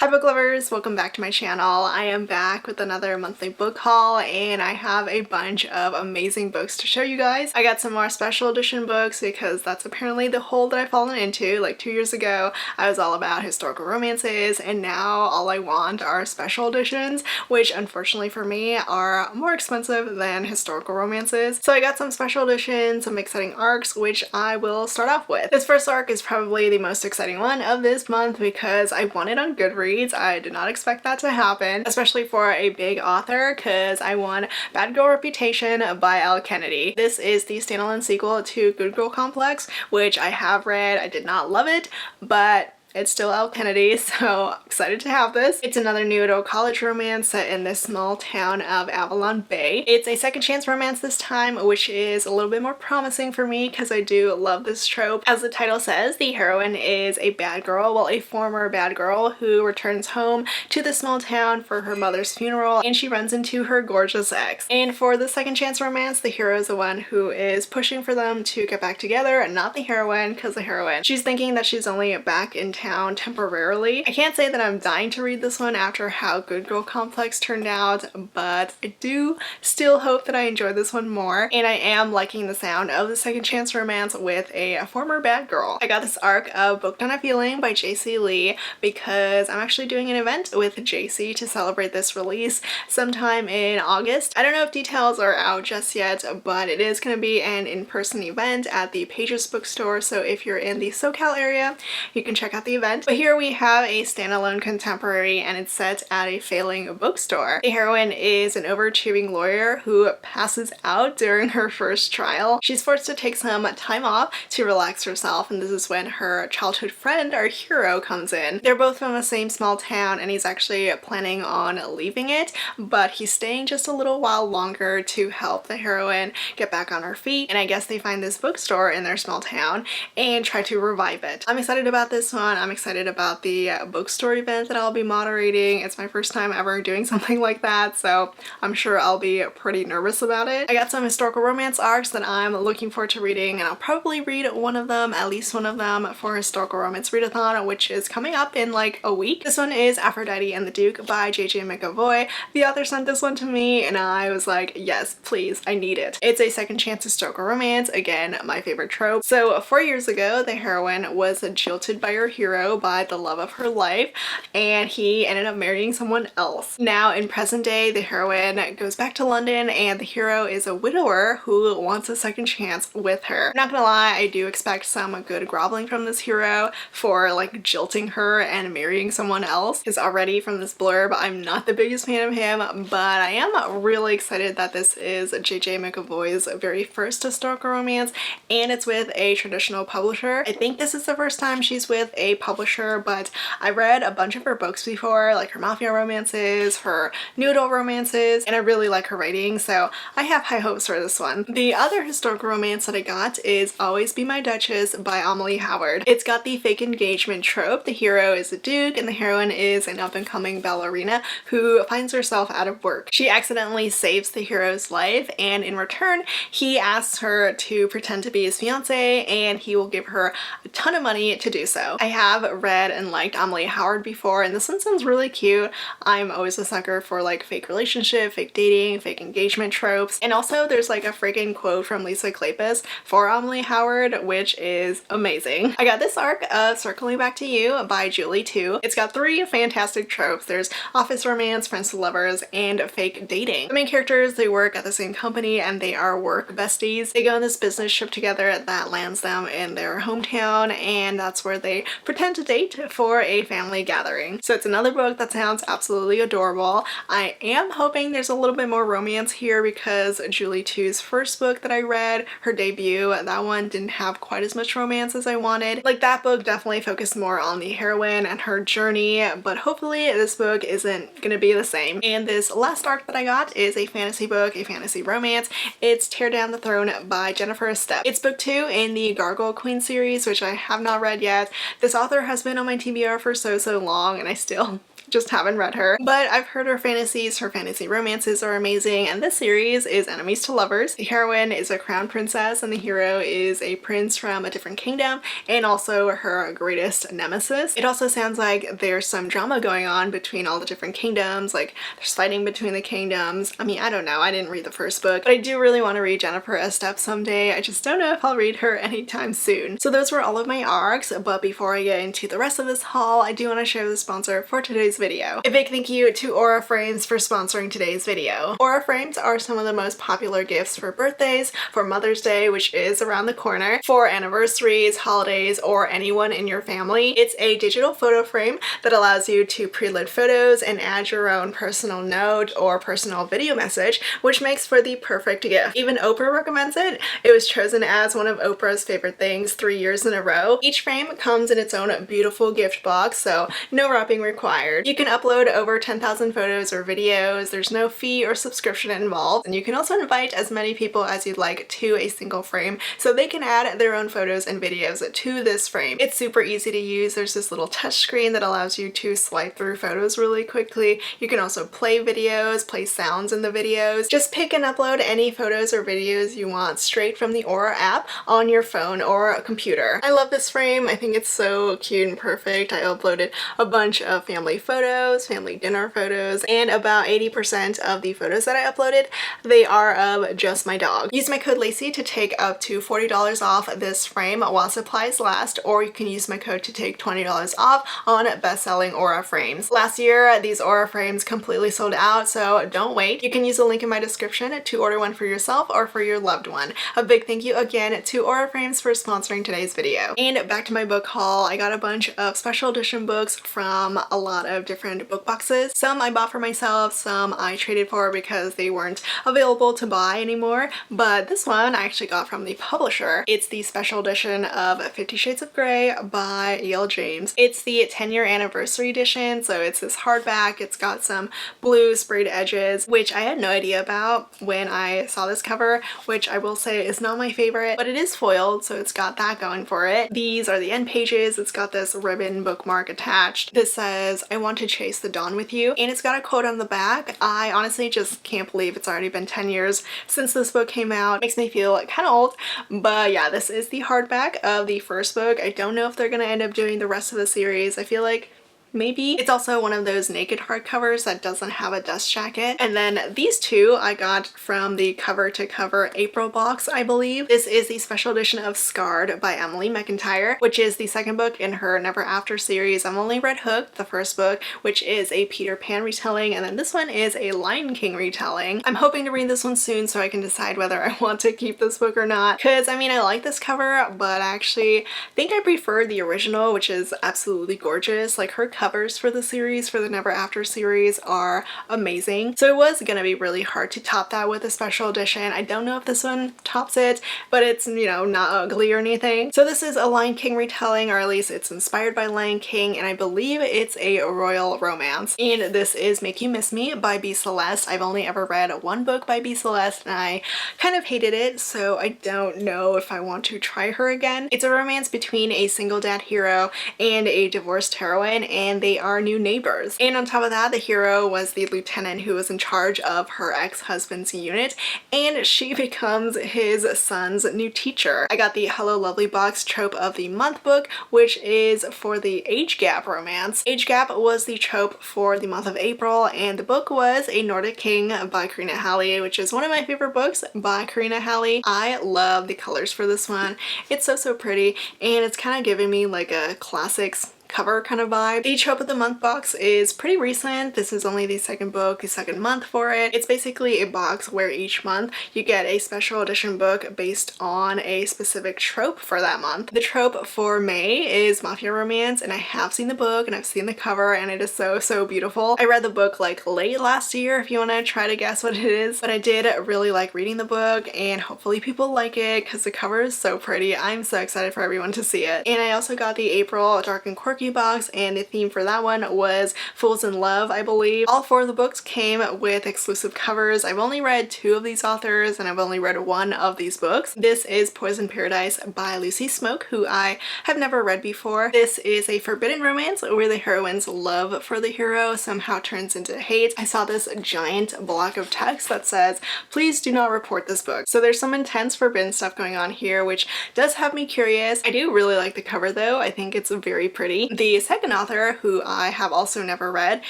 Hi book lovers, welcome back to my channel. I am back with another monthly book haul and I have a bunch of amazing books to show you guys. I got some more special edition books because that's apparently the hole that I've fallen into. Like 2 years ago, I was all about historical romances and now all I want are special editions, which unfortunately for me are more expensive than historical romances. So I got some special editions, some exciting arcs, which I will start off with. This first arc is probably the most exciting one of this month because I won it on Goodreads. I did not expect that to happen, especially for a big author, because I won Bad Girl Reputation by Elle Kennedy. This is the standalone sequel to Good Girl Complex, which I have read. I did not love it, but it's still Elle Kennedy, so excited to have this. It's another new adult college romance set in this small town of Avalon Bay. It's a second chance romance this time, which is a little bit more promising for me because I do love this trope. As the title says, the heroine is a bad girl, well, a former bad girl who returns home to the small town for her mother's funeral, and she runs into her gorgeous ex. And for the second chance romance, the hero is the one who is pushing for them to get back together, and not the heroine, because the heroine, she's thinking that she's only back in town temporarily. I can't say that I'm dying to read this one after how Good Girl Complex turned out, but I do still hope that I enjoy this one more, and I am liking the sound of the second chance romance with a former bad girl. I got this arc of Booked on a Feeling by JC Lee because I'm actually doing an event with JC to celebrate this release sometime in August. I don't know if details are out just yet, but it is going to be an in-person event at the Pages bookstore, so if you're in the SoCal area, you can check out the event. But here we have a standalone contemporary and it's set at a failing bookstore. The heroine is an overachieving lawyer who passes out during her first trial. She's forced to take some time off to relax herself, and this is when her childhood friend, our hero, comes in. They're both from the same small town and he's actually planning on leaving it, but he's staying just a little while longer to help the heroine get back on her feet, and I guess they find this bookstore in their small town and try to revive it. I'm excited about this one. I'm excited about the bookstore event that I'll be moderating. It's my first time ever doing something like that, so I'm sure I'll be pretty nervous about it. I got some historical romance arcs that I'm looking forward to reading, and I'll probably read one of them, at least one of them, for Historical Romance Readathon, which is coming up in like a week. This one is Aphrodite and the Duke by JJ McAvoy. The author sent this one to me and I was like, yes, please, I need it. It's a second chance historical romance, again, my favorite trope. So 4 years ago, the heroine was jilted by her hero, by the love of her life, and he ended up marrying someone else. Now in present day, the heroine goes back to London and the hero is a widower who wants a second chance with her. I'm not gonna lie, I do expect some good groveling from this hero for like jilting her and marrying someone else, because already from this blurb I'm not the biggest fan of him, but I am really excited that this is JJ McAvoy's very first historical romance and it's with a traditional publisher. I think this is the first time she's with a publisher, but I read a bunch of her books before, like her mafia romances, her new adult romances, and I really like her writing, so I have high hopes for this one. The other historical romance that I got is Always Be My Duchess by Amelie Howard. It's got the fake engagement trope. The hero is a duke and the heroine is an up-and-coming ballerina who finds herself out of work. She accidentally saves the hero's life, and in return he asks her to pretend to be his fiance and he will give her a ton of money to do so. I have read and liked Amelie Howard before, and this one sounds really cute. I'm always a sucker for like fake relationship, fake dating, fake engagement tropes, and also there's like a freaking quote from Lisa Kleypas for Amelie Howard, which is amazing. I got this arc of Circling Back to You by Julie too. It's got 3 fantastic tropes. There's office romance, friends with lovers, and fake dating. The main characters, they work at the same company and they are work besties. They go on this business trip together that lands them in their hometown, and that's where they pretend to date for a family gathering. So it's another book that sounds absolutely adorable. I am hoping there's a little bit more romance here because Julie 2's first book that I read, her debut, that one didn't have quite as much romance as I wanted. Like that book definitely focused more on the heroine and her journey, but hopefully this book isn't gonna be the same. And this last arc that I got is a fantasy book, a fantasy romance. It's Tear Down the Throne by Jennifer Estep. It's book 2 in the Gargoyle Queen series, which I have not read yet. This author has been on my TBR for so long and I still just haven't read her. But I've heard her fantasies, her fantasy romances are amazing, and this series is enemies to lovers. The heroine is a crown princess and the hero is a prince from a different kingdom and also her greatest nemesis. It also sounds like there's some drama going on between all the different kingdoms, like there's fighting between the kingdoms. I mean, I don't know, I didn't read the first book, but I do really want to read Jennifer Estep someday. I just don't know if I'll read her anytime soon. So those were all of my arcs, but before I get into the rest of this haul, I do want to share the sponsor for today's video. A big thank you to Aura Frames for sponsoring today's video. Aura Frames are some of the most popular gifts for birthdays, for Mother's Day, which is around the corner, for anniversaries, holidays, or anyone in your family. It's a digital photo frame that allows you to preload photos and add your own personal note or personal video message, which makes for the perfect gift. Even Oprah recommends it. It was chosen as one of Oprah's favorite things 3 years in a row. Each frame comes in its own beautiful gift box, so no wrapping required. You can upload over 10,000 photos or videos. There's no fee or subscription involved, and you can also invite as many people as you'd like to a single frame so they can add their own photos and videos to this frame. It's super easy to use. There's this little touch screen that allows you to swipe through photos really quickly. You can also play videos, play sounds in the videos. Just pick and upload any photos or videos you want straight from the Aura app on your phone or a computer. I love this frame. I think it's so cute and perfect. I uploaded a bunch of family photos, family dinner photos, and about 80% of the photos that I uploaded, they are of just my dog. Use my code Lacey to take up to $40 off this frame while supplies last, or you can use my code to take $20 off on best-selling Aura frames. Last year, these Aura frames completely sold out, so don't wait. You can use the link in my description to order one for yourself or for your loved one. A big thank you again to Aura Frames for sponsoring today's video. And back to my book haul. I got a bunch of special edition books from a lot of different book boxes. Some I bought for myself, some I traded for because they weren't available to buy anymore, but this one I actually got from the publisher. It's the special edition of 50 Shades of Grey by Elle James. It's the 10-year anniversary edition, so it's this hardback. It's got some blue sprayed edges, which I had no idea about when I saw this cover, which I will say is not my favorite, but it is foiled, so it's got that going for it. These are the end pages. It's got this ribbon bookmark attached. This says, "I want to chase the dawn with you," and it's got a quote on the back. I honestly just can't believe it's already been 10 years since this book came out. It makes me feel kind of old, but yeah, this is the hardback of the first book. I don't know if they're gonna end up doing the rest of the series. I feel like maybe. It's also one of those naked hardcovers that doesn't have a dust jacket. And then these two I got from the cover to cover April box, I believe. This is the special edition of Scarred by Emily McIntyre, which is the second book in her Never After series. I've only read Hooked, the first book, which is a Peter Pan retelling, and then this one is a Lion King retelling. I'm hoping to read this one soon so I can decide whether I want to keep this book or not, because I mean, I like this cover, but I actually think I prefer the original, which is absolutely gorgeous. Like, her covers for the series, for the Never After series, are amazing. So it was gonna be really hard to top that with a special edition. I don't know if this one tops it, but it's, you know, not ugly or anything. So this is a Lion King retelling, or at least it's inspired by Lion King, and I believe it's a royal romance. And this is Make You Miss Me by B. Celeste. I've only ever read one book by B. Celeste, and I kind of hated it, so I don't know if I want to try her again. It's a romance between a single dad hero and a divorced heroine, and they are new neighbors. And on top of that, the hero was the lieutenant who was in charge of her ex-husband's unit, and she becomes his son's new teacher. I got the Hello Lovely Box Trope of the Month book, which is for the age gap romance. Age gap was the trope for the month of April, and the book was A Nordic King by Karina Halle, which is one of my favorite books by Karina Halle. I love the colors for this one. It's so pretty, and it's kind of giving me like a classics cover kind of vibe. The Trope of the Month box is pretty recent. This is only the second book, the second month for it. It's basically a box where each month you get a special edition book based on a specific trope for that month. The trope for May is mafia romance, and I have seen the book and I've seen the cover, and it is so beautiful. I read the book like late last year, if you want to try to guess what it is, but I did really like reading the book, and hopefully people like it because the cover is so pretty. I'm so excited for everyone to see it. And I also got the April Dark and Quirky quirky box, and the theme for that one was Fools in Love, I believe. All 4 of the books came with exclusive covers. I've only read 2 of these authors, and I've only read 1 of these books. This is Poison Paradise by Lucy Smoke, who I have never read before. This is a forbidden romance where the heroine's love for the hero somehow turns into hate. I saw this giant block of text that says, "Please do not report this book." So there's some intense forbidden stuff going on here, which does have me curious. I do really like the cover though. I think it's very pretty. The second author, who I have also never read,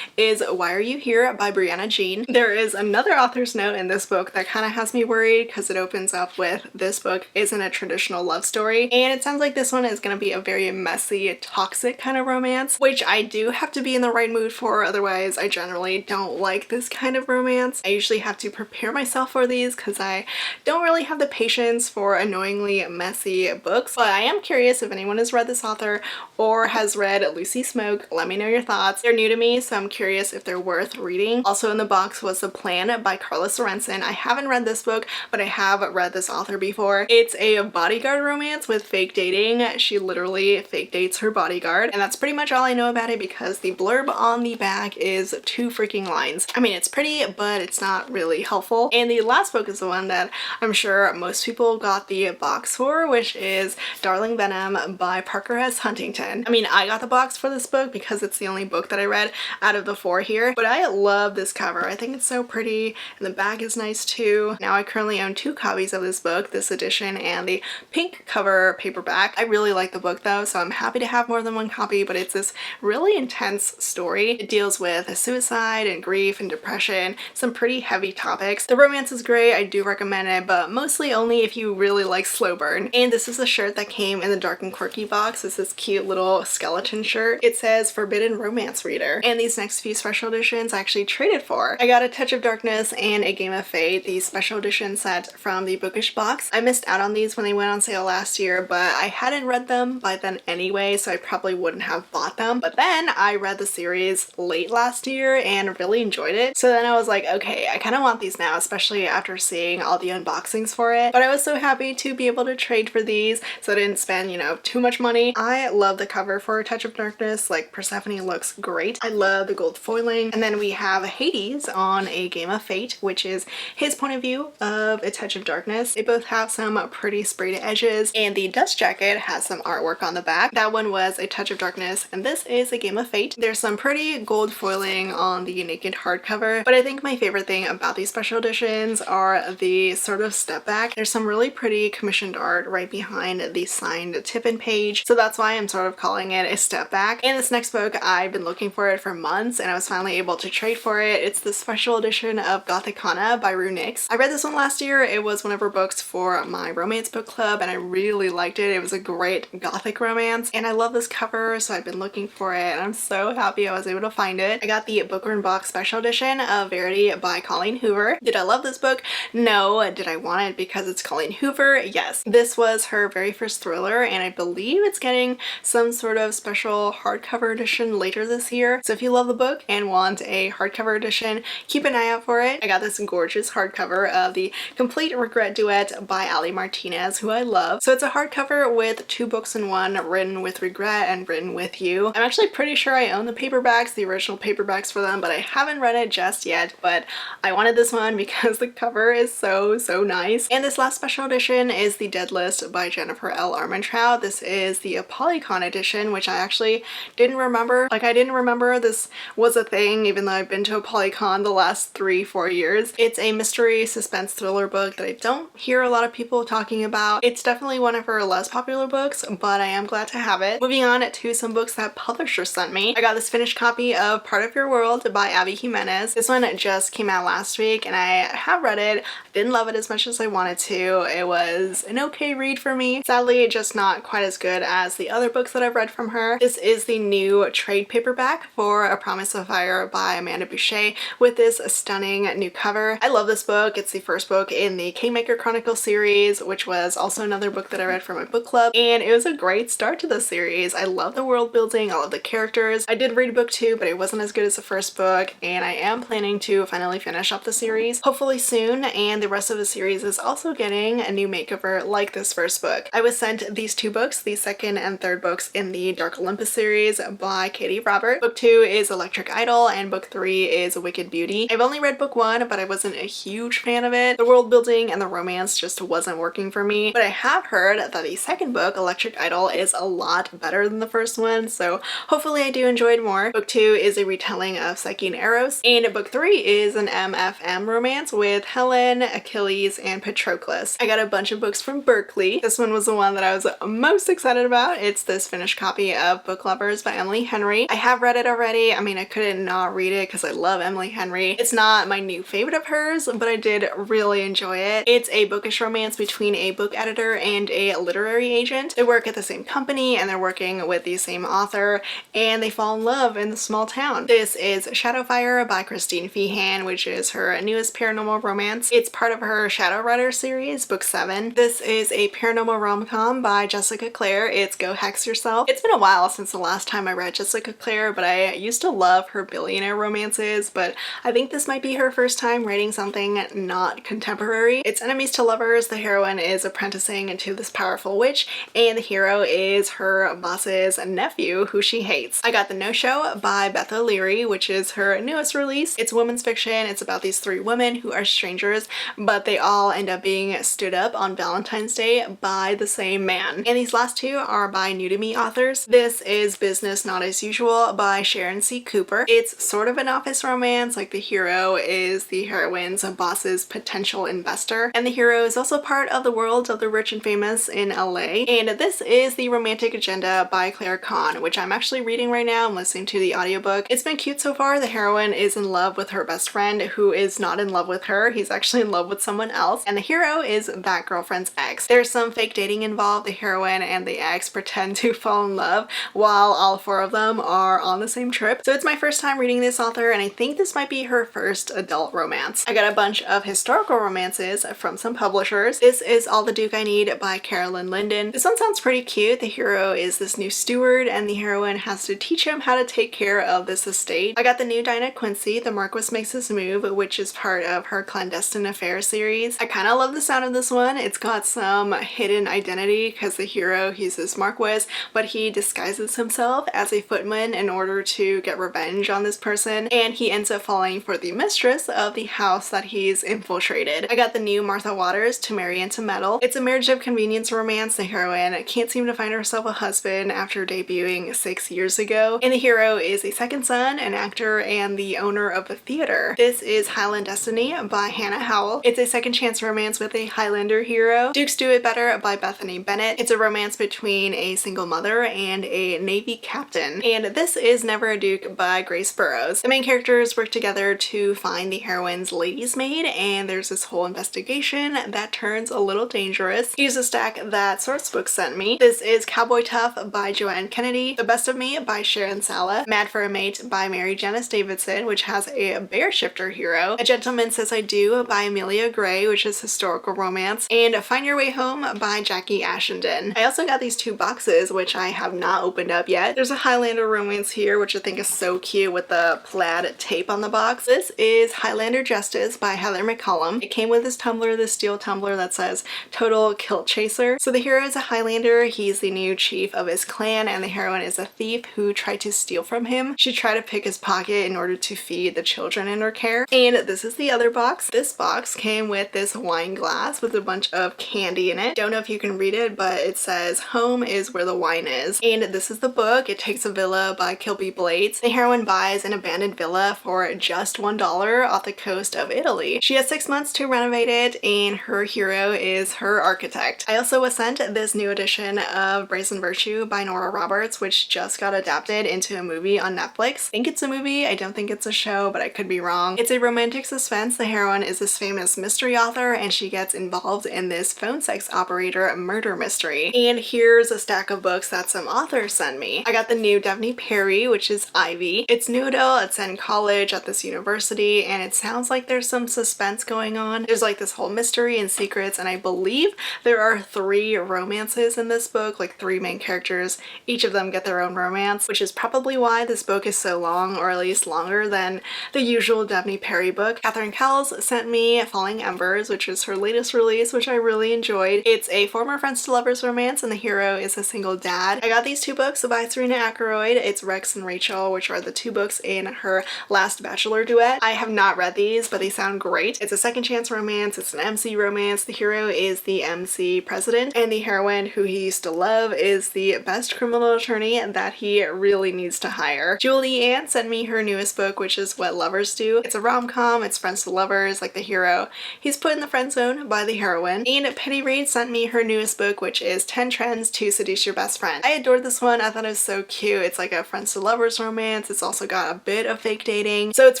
is Why Are You Here by Brianna Jean. There is another author's note in this book that kind of has me worried because it opens up with, "This book isn't a traditional love story," and it sounds like this one is going to be a very messy, toxic kind of romance, which I do have to be in the right mood for, otherwise I generally don't like this kind of romance. I usually have to prepare myself for these because I don't really have the patience for annoyingly messy books, but I am curious if anyone has read this author or has read Lucy Smoke. Let me know your thoughts. They're new to me, so I'm curious if they're worth reading. Also in the box was The Plan by Carla Sorensen. I haven't read this book, but I have read this author before. It's a bodyguard romance with fake dating. She literally fake dates her bodyguard, and that's pretty much all I know about it because the blurb on the back is 2 freaking lines. I mean, it's pretty, but it's not really helpful. And the last book is the one that I'm sure most people got the box for, which is Darling Venom by Parker S. Huntington. I mean, I got the box for this book because it's the only book that I read out of the 4 here, but I love this cover. I think it's so pretty, and the back is nice too. Now I currently own 2 copies of this book, this edition and the pink cover paperback. I really like the book though, so I'm happy to have more than 1 copy, but it's this really intense story. It deals with suicide and grief and depression, some pretty heavy topics. The romance is great, I do recommend it, but mostly only if you really like slow burn. And this is a shirt that came in the Dark and Quirky box. It's this cute little skeleton shirt. It says Forbidden Romance Reader, and these next few special editions I actually traded for. I got A Touch of Darkness and A Game of Fate, the special edition set from the Bookish box. I missed out on these when they went on sale last year, but I hadn't read them by then anyway, so I probably wouldn't have bought them. But then I read the series late last year and really enjoyed it. So then I was like, okay, I kind of want these now, especially after seeing all the unboxings for it. But I was so happy to be able to trade for these, so I didn't spend, you know, too much money. I love the cover for A Touch of Darkness. Like, Persephone looks great. I love the gold foiling. And then we have Hades on A Game of Fate, which is his point of view of A Touch of Darkness. They both have some pretty sprayed edges, and the dust jacket has some artwork on the back. That one was A Touch of Darkness, and this is A Game of Fate. There's some pretty gold foiling on the naked hardcover, but I think my favorite thing about these special editions are the sort of step back. There's some really pretty commissioned art right behind the signed tip-in page, so that's why I'm sort of calling it a step back. And this next book, I've been looking for it for months, and I was finally able to trade for it. It's the special edition of Gothicana by Rue Nix. I read this one last year. It was one of her books for my romance book club, and I really liked it. It was a great gothic romance, and I love this cover, so I've been looking for it, and I'm so happy I was able to find it. I got the Booker & Box special edition of Verity by Colleen Hoover. Did I love this book? No. Did I want it because it's Colleen Hoover? Yes. This was her very first thriller, and I believe it's getting some sort of special hardcover edition later this year. So if you love the book and want a hardcover edition, keep an eye out for it. I got this gorgeous hardcover of the Complete Regret Duet by Ali Martinez, who I love. So it's a hardcover with 2 books in one, written with regret and written with you. I'm actually pretty sure I own the paperbacks, the original paperbacks for them, but I haven't read it just yet. But I wanted this one because the cover is so nice. And this last special edition is The Dead List by Jennifer L. Armentrout. This is the Polycon edition, which I actually didn't remember. Like, I didn't remember this was a thing, even though I've been to a Polycon the last 3-4 years. It's a mystery suspense thriller book that I don't hear a lot of people talking about. It's definitely one of her less popular books, but I am glad to have it. Moving on to some books that publishers sent me. I got this finished copy of Part of Your World by Abby Jimenez. This one just came out last week, and I have read it. I didn't love it as much as I wanted to. It was an okay read for me. Sadly, just not quite as good as the other books that I've read from her. This is the new trade paperback for A Promise of Fire by Amanda Boucher with this stunning new cover. I love this book. It's the first book in the Kingmaker Chronicles series, which was also another book that I read for my book club, and it was a great start to the series. I love the world building, I love the characters. I did read book 2, but it wasn't as good as the first book, and I am planning to finally finish up the series, hopefully soon, and the rest of the series is also getting a new makeover like this first book. I was sent these 2 books, the second and third books in the Dark Dark Olympus series by Katie Robert. Book 2 is Electric Idol, and book 3 is Wicked Beauty. I've only read book 1, but I wasn't a huge fan of it. The world building and the romance just wasn't working for me, but I have heard that the second book, Electric Idol, is a lot better than the first one, so hopefully I do enjoy it more. Book 2 is a retelling of Psyche and Eros, and book 3 is an MFM romance with Helen, Achilles, and Patroclus. I got a bunch of books from Berkeley. This one was the one that I was most excited about. It's this finished copy of Booklovers by Emily Henry. I have read it already. I mean, I couldn't not read it because I love Emily Henry. It's not my new favorite of hers, but I did really enjoy it. It's a bookish romance between a book editor and a literary agent. They work at the same company and they're working with the same author, and they fall in love in the small town. This is Shadowfire by Christine Feehan, which is her newest paranormal romance. It's part of her Shadow Runner series, book 7. This is a paranormal rom-com by Jessica Clare. It's Go Hex Yourself. It's been a while since the last time I read Jessica Clare, but I used to love her billionaire romances, but I think this might be her first time writing something not contemporary. It's enemies to lovers. The heroine is apprenticing to this powerful witch, and the hero is her boss's nephew who she hates. I got The No-Show by Beth O'Leary, which is her newest release. It's women's fiction. It's about these 3 women who are strangers, but they all end up being stood up on Valentine's Day by the same man. And these last 2 are by new to me authors. This is Business Not As Usual by Sharon C. Cooper. It's sort of an office romance, like the hero is the heroine's boss's potential investor, and the hero is also part of the world of the rich and famous in LA. And this is The Romantic Agenda by Claire Kahn, which I'm actually reading right now. I'm listening to the audiobook. It's been cute so far. The heroine is in love with her best friend, who is not in love with her. He's actually in love with someone else, and the hero is that girlfriend's ex. There's some fake dating involved. The heroine and the ex pretend to fall in love while all 4 of them are on the same trip. So it's my first time reading this author, and I think this might be her first adult romance. I got a bunch of historical romances from some publishers. This is All the Duke I Need by Carolyn Linden. This one sounds pretty cute. The hero is this new steward, and the heroine has to teach him how to take care of this estate. I got the new Dinah Quincy, The Marquis Makes His Move, which is part of her Clandestine Affair series. I kind of love the sound of this one. It's got some hidden identity because the hero, he's this Marquis, but he disguises himself as a footman in order to get revenge on this person, and he ends up falling for the mistress of the house that he's infiltrated. I got the new Martha Waters, To Marry and to Meddle. It's a marriage of convenience romance. The heroine can't seem to find herself a husband after debuting 6 years ago, and the hero is a second son, an actor, and the owner of a theater. This is Highland Destiny by Hannah Howell. It's a second chance romance with a Highlander hero. Dukes Do It Better by Bethany Bennett. It's a romance between a single mother and a Navy captain. And this is Never a Duke by Grace Burrows. The main characters work together to find the heroine's lady's maid, and there's this whole investigation that turns a little dangerous. Here's a stack that Source Books sent me. This is Cowboy Tough by Joanne Kennedy, The Best of Me by Sharon Sala, Mad for a Mate by Mary Janice Davidson, which has a bear shifter hero, A Gentleman Says I Do by Amelia Gray, which is historical romance, and Find Your Way Home by Jackie Ashenden. I also got these 2 boxes, which I have not opened up yet. There's a Highlander romance here, which I think is so cute with the plaid tape on the box. This is Highlander Justice by Heather McCollum. It came with this tumbler, this steel tumbler that says Total Kilt Chaser. So the hero is a Highlander. He's the new chief of his clan, and the heroine is a thief who tried to steal from him. She tried to pick his pocket in order to feed the children in her care. And this is the other box. This box came with this wine glass with a bunch of candy in it. Don't know if you can read it, but it says Home is Where the Wine Is. And this is the book. It Takes a Villa by Kilby Blades. The heroine buys an abandoned villa for just $1 off the coast of Italy. She has 6 months to renovate it, and her hero is her architect. I also was sent this new edition of Brazen Virtue by Nora Roberts, which just got adapted into a movie on Netflix. I think it's a movie. I don't think it's a show, but I could be wrong. It's a romantic suspense. The heroine is this famous mystery author, and she gets involved in this phone sex operator murder mystery. And here's a stack of books that some authors sent me. I got the new Devney Perry, which is Ivy. It's new adult. It's in college at this university, and it sounds like there's some suspense going on. There's like this whole mystery and secrets, and I believe there are 3 romances in this book, like 3 main characters. Each of them get their own romance, which is probably why this book is so long, or at least longer than the usual Devney Perry book. Catherine Cowles sent me Falling Embers, which is her latest release, which I really enjoyed. It's a former friends to lovers romance, and the hero is a single dad. I got these these two books by Serena Ackroyd. It's Rex and Rachel, which are the two books in her last Bachelor duet. I have not read these, but they sound great. It's a second chance romance. It's an MC romance. The hero is the MC president, and the heroine, who he used to love, is the best criminal attorney that he really needs to hire. Julie Ann sent me her newest book, which is What Lovers Do. It's a rom-com. It's friends to lovers, like the hero. He's put in the friend zone by the heroine. And Penny Reid sent me her newest book, which is 10 Trends to Seduce Your Best Friend. I adored this one. I thought it was so cute. It's like a friends to lovers romance. It's also got a bit of fake dating. So it's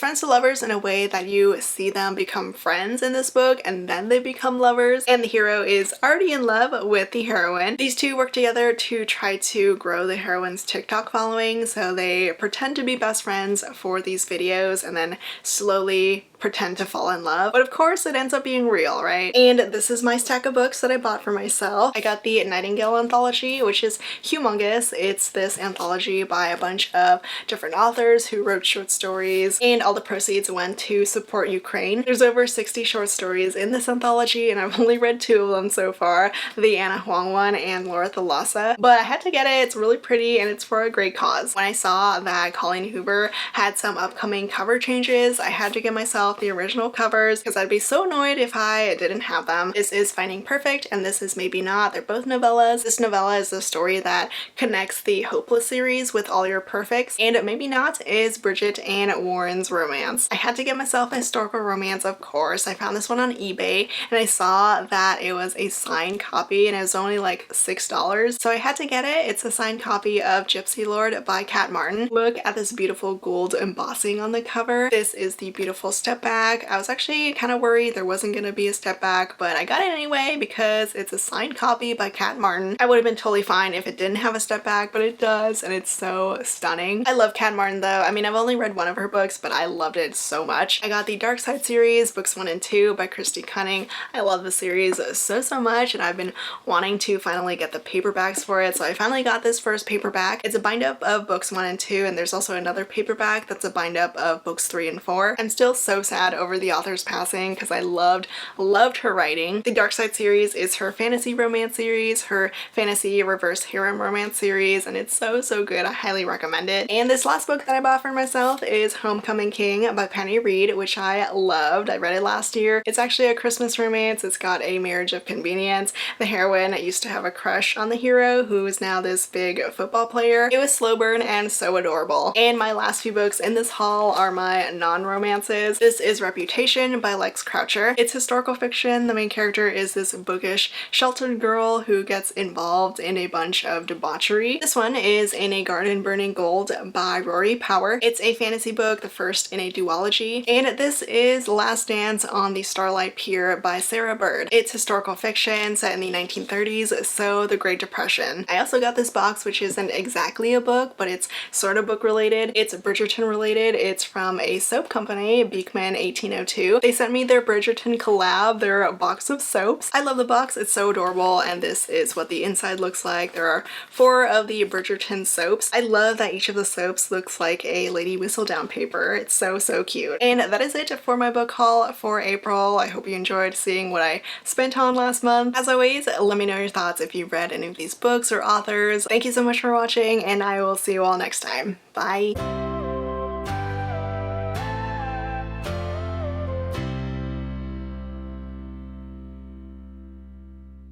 friends to lovers in a way that you see them become friends in this book and then they become lovers. And the hero is already in love with the heroine. These two work together to try to grow the heroine's TikTok following. So they pretend to be best friends for these videos and then slowly pretend to fall in love. But of course it ends up being real, right? And this is my stack of books that I bought for myself. I got the Nightingale anthology, which is humongous. It's this anthology by a bunch of different authors who wrote short stories, and all the proceeds went to support Ukraine. There's over 60 short stories in this anthology, and I've only read 2 of them so far, the Anna Huang one and Laura Thalassa, but I had to get it. It's really pretty and it's for a great cause. When I saw that Colleen Hoover had some upcoming cover changes, I had to get myself the original covers because I'd be so annoyed if I didn't have them. This is Finding Perfect and this is Maybe Not. They're both novellas. This novella is the story that connects the Hopeless series with All Your Perfects, and Maybe Not is Bridget and Warren's romance. I had to get myself a historical romance, of course. I found this one on eBay and I saw that it was a signed copy and it was only like $6, so I had to get it. It's a signed copy of Gypsy Lord by Kat Martin. Look at this beautiful gold embossing on the cover. This is the beautiful step back. I was actually kind of worried there wasn't going to be a step back, but I got it anyway because it's a signed copy by Kat Martin. I would have been totally fine if it didn't have a step back, but it does, and it's so stunning. I love Kat Martin though. I mean, I've only read one of her books, but I loved it so much. I got the Dark Side series, books 1 and 2 by Christy Cunning. I love the series so much, and I've been wanting to finally get the paperbacks for it, so I finally got this first paperback. It's a bind up of books 1 and 2, and there's also another paperback that's a bind up of books 3 and 4. I'm still so sad over the author's passing because I loved her writing. The Dark Side series is her fantasy romance series, her fantasy reverse harem romance series, and it's so good. I highly recommend it. And this last book that I bought for myself is Homecoming King by Penny Reid, which I loved. I read it last year. It's actually a Christmas romance. It's got a marriage of convenience. The heroine used to have a crush on the hero, who is now this big football player. It was slow burn and so adorable. And my last few books in this haul are my non-romances. This is Reputation by Lex Croucher. It's historical fiction. The main character is this bookish, sheltered girl who gets involved in a bunch of debauchery. This one is In a Garden Burning Gold by Rory Power. It's a fantasy book, the first in a duology, and this is Last Dance on the Starlight Pier by Sarah Bird. It's historical fiction set in the 1930s, so the Great Depression. I also got this box, which isn't exactly a book, but it's sort of book related. It's Bridgerton related. It's from a soap company, Beekman 1802. They sent me their Bridgerton collab, their box of soaps. I love the box. It's so adorable, and this is what the inside looks like. There are 4 of the Bridgerton soaps. I love that each of the soaps looks like a Lady Whistledown paper. It's so cute. And that is it for my book haul for April. I hope you enjoyed seeing what I spent on last month. As always, let me know your thoughts if you've read any of these books or authors. Thank you so much for watching, and I will see you all next time. Bye!